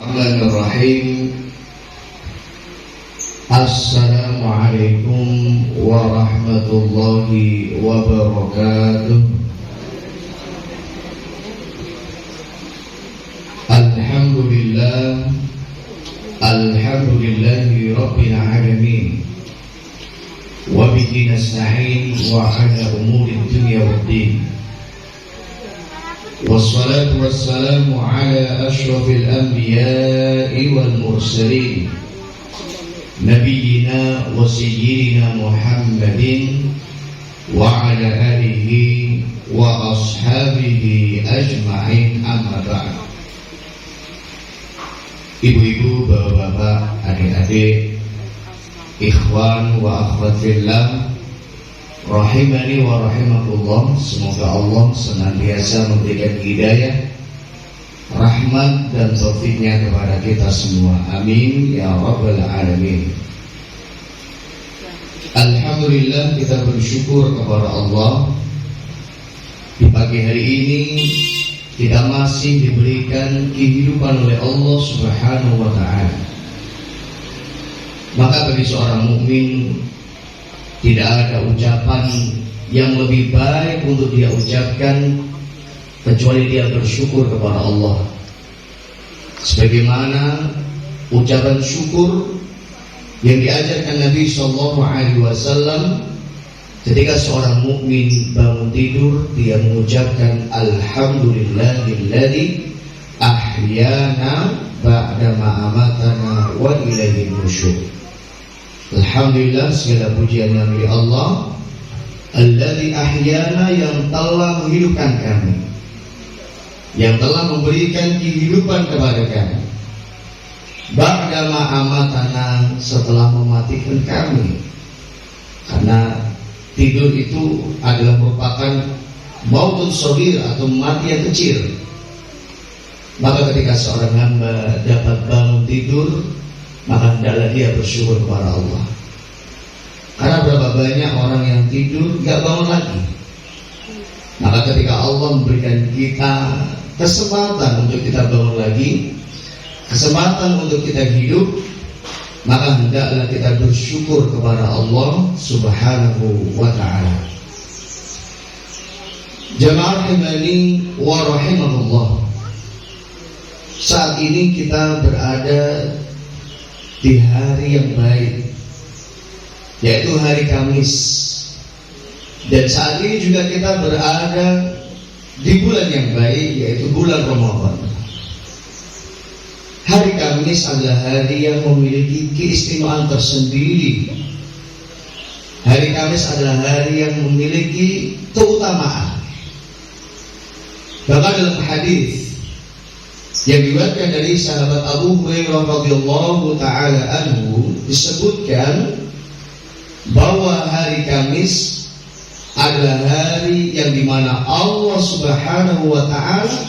Bismillahirrahmanirrahim. Assalamualaikum warahmatullahi wabarakatuh. Alhamdulillahi rabbil alamin. Wa bihi nasta'in wa ala umuri dunya waddin. Wassalatu wassalamu ala ashrafil anbiya'i wal mursalin, nabiyyina wa sayyidina Muhammadin wa ala alihi wa ashabihi ajma'in, amma ba'd. Ibu-ibu, bapak-bapak, adik-adik, ikhwan wa akhwat fillah, rahimani wa rahimakumullah. Semoga Allah senantiasa memberikan hidayah, rahmat dan taufiknya kepada kita semua. Amin ya rabbal alamin. Alhamdulillah, kita bersyukur kepada Allah. Di pagi hari ini kita masih diberikan kehidupan oleh Allah Subhanahu wa ta'ala. Maka bagi seorang mukmin tidak ada ucapan yang lebih baik untuk dia ucapkan kecuali dia bersyukur kepada Allah. Sebagaimana ucapan syukur yang diajarkan Nabi SAW ketika seorang mukmin bangun tidur, dia mengucapkan Alhamdulillahilladzi ahyana ba'dama amatana wa ilaihin nusyur. Alhamdulillah, segala pujian yang milik Allah, alladzi ahyana, yang telah menghidupkan kami, yang telah memberikan kehidupan kepada kami, ba'dama amatana, setelah mematikan kami. Karena tidur itu adalah merupakan mautun shaghir atau mati yang kecil. Maka ketika seorang hamba dapat bangun tidur, maka hendaklah dia bersyukur kepada Allah. Karena berapa banyak orang yang tidur gak bangun lagi. Maka ketika Allah memberikan kita kesempatan untuk kita bangun lagi, kesempatan untuk kita hidup, maka hendaklah kita bersyukur kepada Allah Subhanahu wa ta'ala. Jamaah rahimani wa rahimakumullah, saat ini kita berada di hari yang baik, yaitu hari Kamis. Dan saat ini juga kita berada di bulan yang baik, yaitu bulan Ramadan. Hari Kamis adalah hari yang memiliki keistimewaan tersendiri. Hari Kamis adalah hari yang memiliki keutamaan. Bahkan dalam hadis yang diriwayatkan dari sahabat Abu Hurairah radhiyallahu taala anhu disebutkan bahwa hari Kamis adalah hari yang dimana Allah Subhanahu wa ta'ala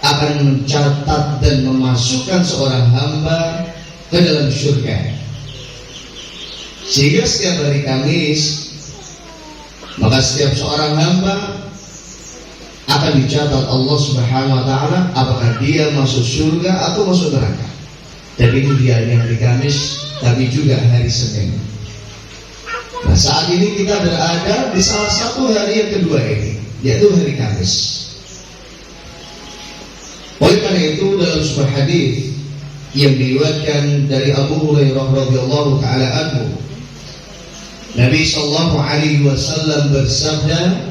akan mencatat dan memasukkan seorang hamba ke dalam surga. Sehingga setiap hari Kamis, maka setiap seorang hamba akan dicatat Allah Subhanahu wa ta'ala apakah dia masuk surga atau masuk neraka. Dan itu dia hari Kamis, tapi juga hari Senin. Nah, saat ini kita berada di salah satu hari yang kedua ini, yaitu hari Kamis. Oleh karena itu, dalam sebuah hadis yang diriwayatkan dari Abu Hurairah radhiyallahu taala anhu, Nabi sallallahu alaihi wasallam bersabda,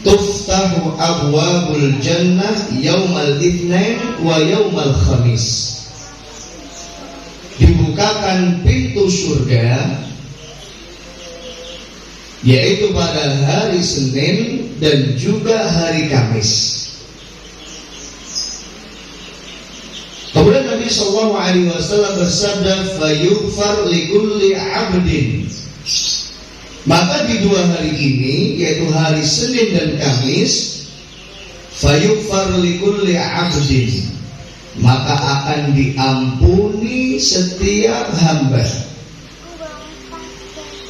"Tuftahu abwabul jannah yaumal itsnain wa yaumal khamis." Dibukakan pintu surga yaitu pada hari Senin dan juga hari Kamis. Kemudian Nabi sallallahu alaihi wasallam bersabda, "Fayughfar likulli 'abdin." Maka di dua hari ini, yaitu hari Senin dan Kamis, fayughfar likulli 'abdin, maka akan diampuni setiap hamba,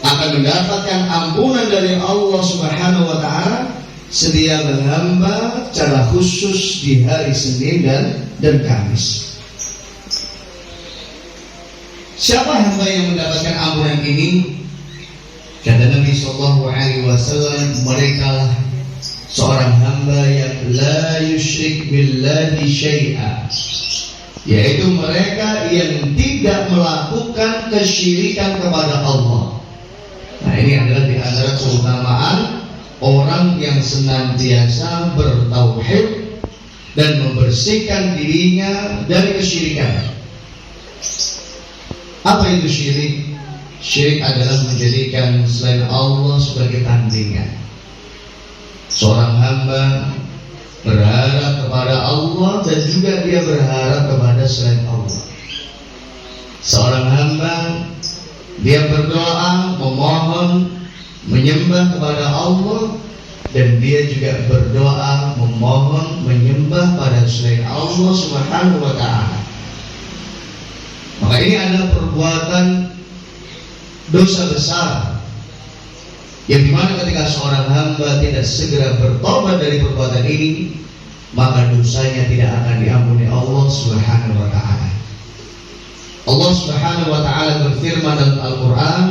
akan mendapatkan ampunan dari Allah Subhanahu wa ta'ala sedia menghamba secara khusus di hari Senin dan Kamis. Siapa hamba yang mendapatkan ampunan ini? Kata Nabi Sallallahu Alaihi Wasallam, mereka lah seorang hamba yang la yusyrik billahi syai'a, yaitu mereka yang tidak melakukan kesyirikan kepada Allah. Nah, ini adalah di antara keutamaan orang yang senantiasa bertauhid dan membersihkan dirinya dari kesyirikan. Apa itu syirik? Syirik adalah menjadikan selain Allah sebagai tandingan. Seorang hamba berharap kepada Allah dan juga dia berharap kepada selain Allah. Seorang hamba dia berdoa, memohon, menyembah kepada Allah, dan dia juga berdoa, memohon, menyembah pada selain Allah Subhanahu wa Ta'ala. Maka ini adalah perbuatan dosa besar, yang dimana ketika seorang hamba tidak segera bertobat dari perbuatan ini, maka dosanya tidak akan diampuni Allah Subhanahu wa Ta'ala. Allah Subhanahu wa Ta'ala berfirman dalam Al-Quran,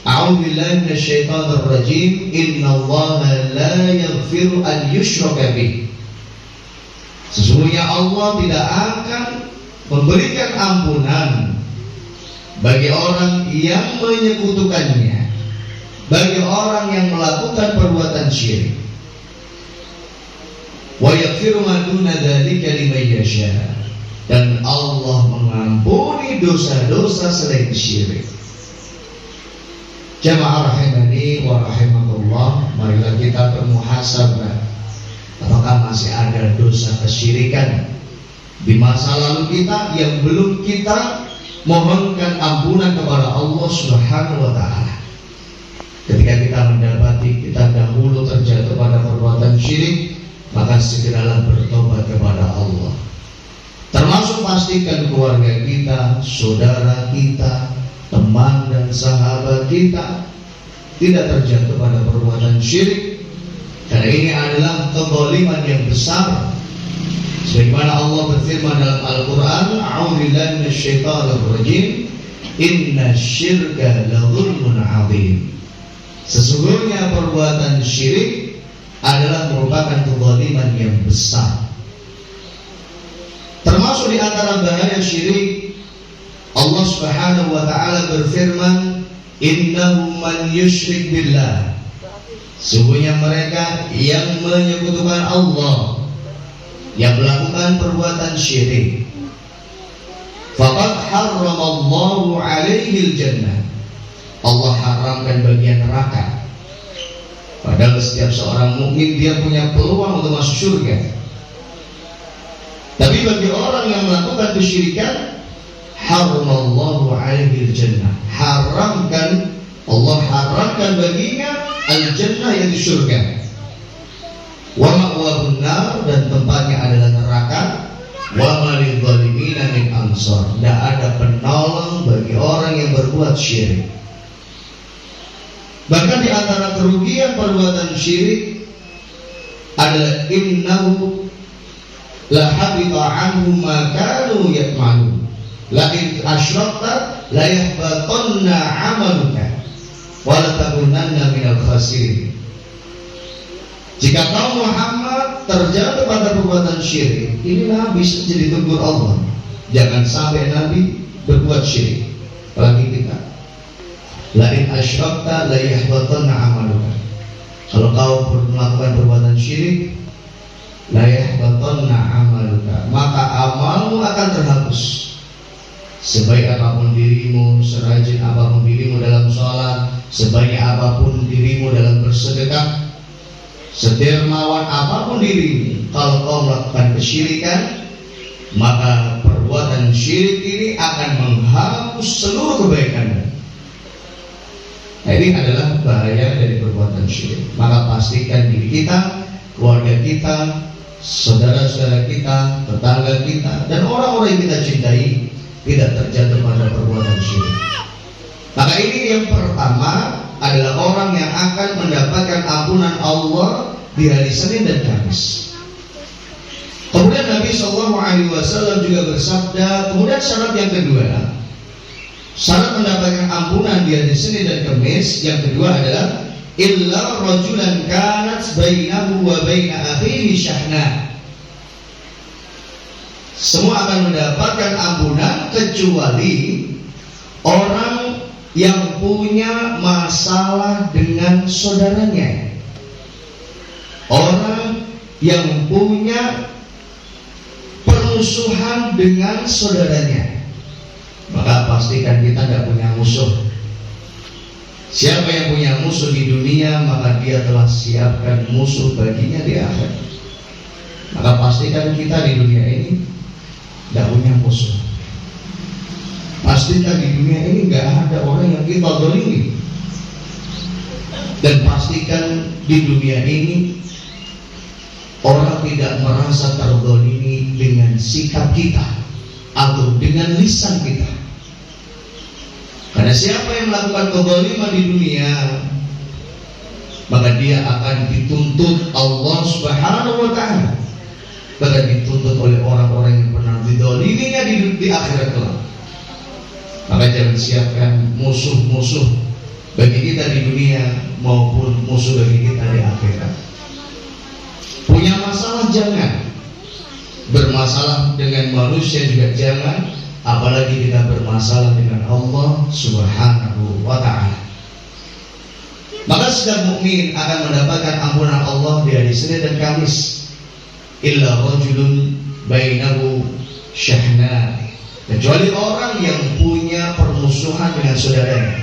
A'udzu billahi minasyaitonir rajim, innallaha la yaghfiru an yushraka bih. Sesungguhnya Allah tidak akan memberikan ampunan bagi orang yang menyekutukannya, bagi orang yang melakukan perbuatan syirik. Wa yaghfiru ma duna dzalika liman yasha. Dan Allah mengampuni dosa-dosa selain syirik. Jamaah rahimani wa rahimakumullah, marilah kita bermuhasabah, apakah masih ada dosa kesyirikan di masa lalu kita yang belum kita mohonkan ampunan kepada Allah Subhanahu wa Ta'ala. Ketika kita mendapati kita dahulu terjatuh pada perbuatan syirik, maka segeralah bertobat kepada Allah. Termasuk pastikan keluarga kita, saudara kita, teman dan sahabat kita tidak terjatuh pada perbuatan syirik, karena ini adalah kezaliman yang besar. Sebagaimana Allah berfirman dalam Al-Quran, A'udzu billahi minasyaitonir rajim, innasyirka ladzulmun 'adzim. Sesungguhnya perbuatan syirik adalah merupakan kezaliman yang besar. Termasuk di antara bahaya syirik, Allah Subhanahu wa Ta'ala berfirman, innahu man yusyrik billah. Sesungguhnya mereka yang menyekutukan Allah, yang melakukan perbuatan syirik, faqad harramallahu alaihi jannah. Allah haramkan bagian neraka. Padahal setiap seorang mukmin dia punya peluang untuk masuk surga. Tapi bagi orang yang melakukan kesyirikan, harramallahu alaihi jannah. Allah haramkan baginya al-jannah, yaitu surga. Wa ma'wahun nar, dan tempatnya adalah neraka. Wa ma lidzalimina min ansar. Tidak ada penolong bagi orang yang berbuat syirik. Bahkan di antara kerugian perbuatan syirik adalah innahu la habita anhum ma kanu ya'malun. La in asyrakta la yahbatanna 'amaluka wa la takunanna minal khasirin. Jika kaum Muhammad terjatuh pada perbuatan syirik, ini Nabi bisa jadi tegur Allah. Jangan sampai Nabi berbuat syirik. Apalagi kita. La in asyrakta la yahbatanna 'amaluka. Kalau kau melakukan perbuatan syirik, la yahbatanna 'amaluka, maka amalmu akan terhapus. Sebaik apapun dirimu, serajin apapun dirimu dalam sholat, sebaik apapun dirimu dalam bersedekah, sedermawan apapun dirimu, kalau kau melakukan kesyirikan, maka perbuatan syirik ini akan menghapus seluruh kebaikanmu. Nah, ini adalah bahaya dari perbuatan syirik. Maka pastikan diri kita, keluarga kita, saudara-saudara kita, tetangga kita, dan orang-orang yang kita cintai tidak terjatuh pada perbuatan syirik. Maka ini yang pertama adalah orang yang akan mendapatkan ampunan Allah di hari Senin dan Kamis. Kemudian Nabi SAW juga bersabda, kemudian syarat yang kedua, syarat mendapatkan ampunan di hari Senin dan Kamis yang kedua adalah illa rajulan kanat bainahu wa baina akhihi syahna. Semua akan mendapatkan ampunan kecuali orang yang punya masalah dengan saudaranya, orang yang punya permusuhan dengan saudaranya. Maka pastikan kita tidak punya musuh. Siapa yang punya musuh di dunia, maka dia telah siapkan musuh baginya di akhirat. Maka pastikan kita di dunia ini tidak punya musuh. Pastikan di dunia ini tidak ada orang yang kita zalimi. Dan pastikan di dunia ini orang tidak merasa terzalimi dengan sikap kita atau dengan lisan kita. Karena siapa yang melakukan kezaliman di dunia, maka dia akan dituntut Allah Subhanahu wa ta'ala, bahkan dituntut oleh orang-orang yang pernah dizaliminya di akhirat kelak. Maka jangan siapkan musuh-musuh bagi kita di dunia maupun musuh bagi kita di akhirat. Punya masalah jangan, bermasalah dengan manusia juga jangan, apalagi kita bermasalah dengan Allah Subhanahu wa ta'ala. Maka setiap mukmin akan mendapatkan ampunan Allah di hari Senin dan Kamis. Illa rajulun bainahu syahna, kecuali orang yang punya permusuhan dengan saudaranya.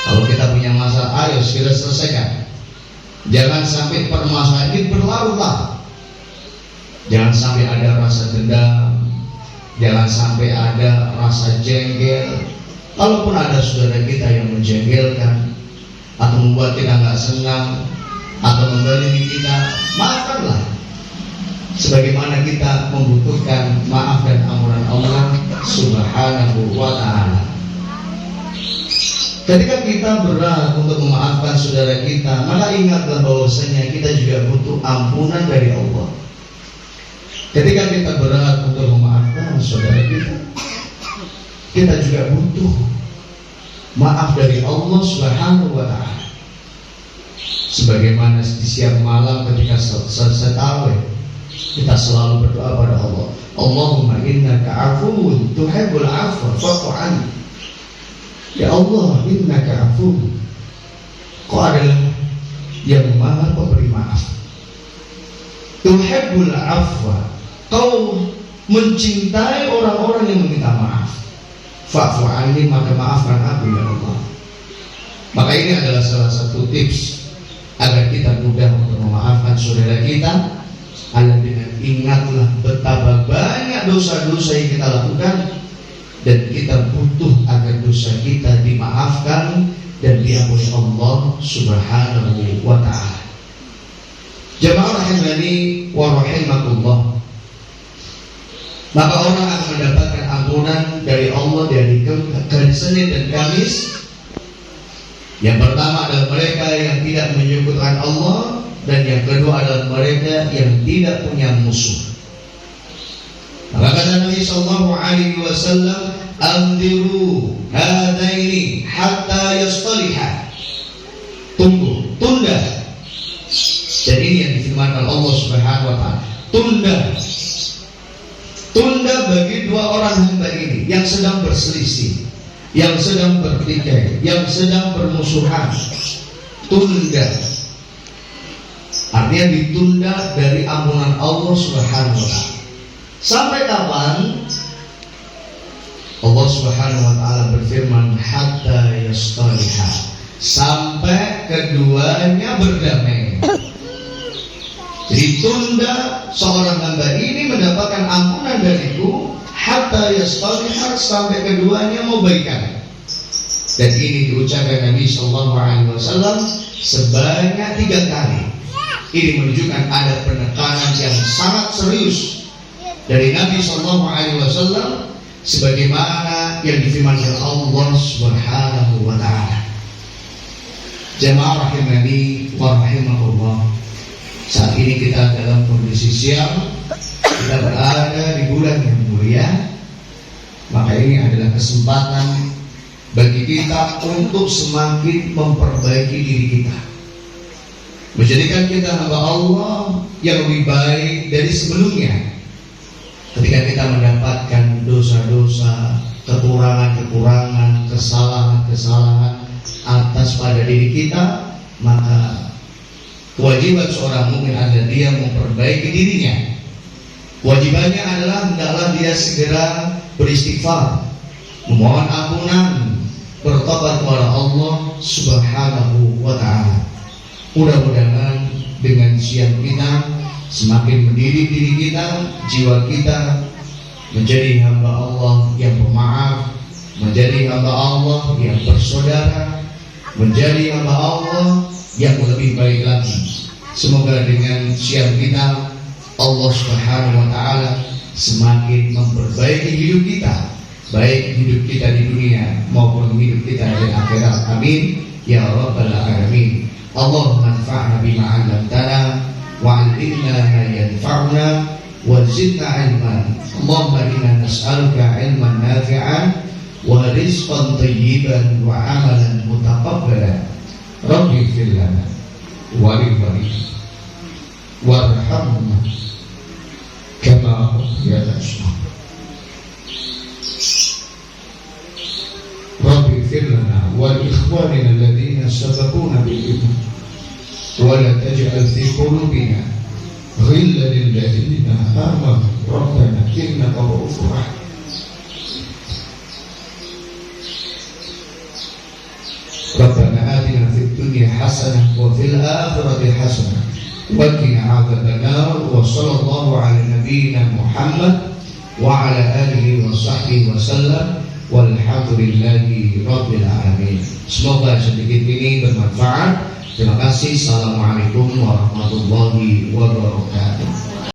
Kalau kita punya masalah, ayo kita selesaikan. Jangan sampai permasalahan ini berlarut-larut. Jangan sampai ada rasa dendam, jangan sampai ada rasa jengkel. Kalaupun ada saudara kita yang menjengkelkan atau membuat kita nggak senang atau menzalimi kita, maafkanlah. Sebagaimana kita membutuhkan maaf dan ampunan Allah Subhanahu wa ta'ala. Ketika kita berat untuk memaafkan saudara kita, maka ingatlah bahwasanya kita juga butuh ampunan dari Allah. Ketika kita berat untuk memaafkan saudara kita juga butuh maaf dari Allah Subhanahu wa ta'ala. Sebagaimana di siang malam ketika selesai tarawih, kita selalu berdoa pada Allah, Allahumma innaka afuwun tuhibbul afwa fa'fu anni. Ya Allah, innaka afuwun, Kau adalah yang maha pemberi maaf. Tuhibbul afwa, Kau mencintai orang-orang yang meminta maaf. Fa'fu anni, maka maafkan aku ya Allah. Maka ini adalah salah satu tips agar kita mudah untuk memaafkan saudara kita. Adalah dengan ingatlah betapa banyak dosa-dosa yang kita lakukan, dan kita butuh agar dosa kita dimaafkan dan diampuni Allah Subhanahu wa ta'ala. Jamaah rahimani wa rahimakumullah. Maka orang akan mendapatkan ampunan dari Allah dari hari Senin dan Kamis. Yang pertama adalah mereka yang tidak menyekutukan Allah, dan yang kedua adalah mereka yang tidak punya musuh. Maka kata Nabi sallallahu alaihi wasallam, "Andiru hadaini hatta yastaliha." Tunda. Dan ini yang difirmankan Allah Subhanahu wa ta'ala. Tunda bagi dua orang hamba ini yang sedang berselisih, yang sedang bertikai, yang sedang bermusuhan. Tunda. Artinya ditunda dari ampunan Allah Subhanahu wa ta'ala. Sampai kapan? Allah Subhanahu wa ta'ala berfirman, hatta yastaliha, sampai keduanya berdamai. Jadi tunda seorang hamba ini mendapatkan ampunan dariku hatta yastaliha, sampai keduanya mau baikan. Dan ini diucapkan Nabi sallallahu alaihi wasallam sebanyak 3 kali. Ini menunjukkan ada penekanan yang sangat serius dari Nabi sallallahu alaihi wasallam, sebagaimana yang difirmankan Allah Subhanahu wa ta'ala. Jamaah rahimani wa rahimakumullah. Saat ini kita dalam kondisi siang, kita berada di bulan yang mulia, maka ini adalah kesempatan bagi kita untuk semakin memperbaiki diri kita, menjadikan kita hamba Allah yang lebih baik dari sebelumnya. Ketika kita mendapatkan dosa-dosa, kekurangan-kekurangan, kesalahan-kesalahan atas pada diri kita, maka kewajiban seorang mukmin adalah dia memperbaiki dirinya. Kewajibannya adalah hendaklah dia segera beristighfar, memohon ampunan, bertobat kepada Allah Subhanahu wa ta'ala. Mudah-mudahan dengan siang kita semakin mendidik diri kita, jiwa kita menjadi hamba Allah yang pemaaf, menjadi hamba Allah yang bersaudara, menjadi hamba Allah yang lebih baik lagi. Semoga dengan siang kita Allah Subhanahu wa ta'ala semakin memperbaiki hidup kita, baik hidup kita di dunia maupun hidup kita di akhirat. Amin ya rabbal alamin. Allahumma anfa'na bima 'allamtana wa 'allimna ma yanfa'una wa zidna 'ilman. Allahumma inna nas'aluka 'ilman nafi'an wa rizqan thayyiban wa 'amalan mutaqabbalan. Rabbi ighfir lana wa li walidayna warhamna kama rabbayana shaghira. Rabbi ighfir lana wa li ikhwanina alladhina sabaquna bil iman wa la taj'al fi qulubina ghillan lil ladzina amanu rabbana innaka ra'ufur rahim. Rabbana atina fid dunya hasanah wa fil akhirati hasanah wa qina adzabannar. Wa sallallahu ala nabiyyina Muhammad wa ala alihi wa sahbihi wa sallam. Walhamdulillahi rabbil alamin. Semoga sedikit ini bermanfaat. Terima kasih. Assalamualaikum warahmatullahi wabarakatuh.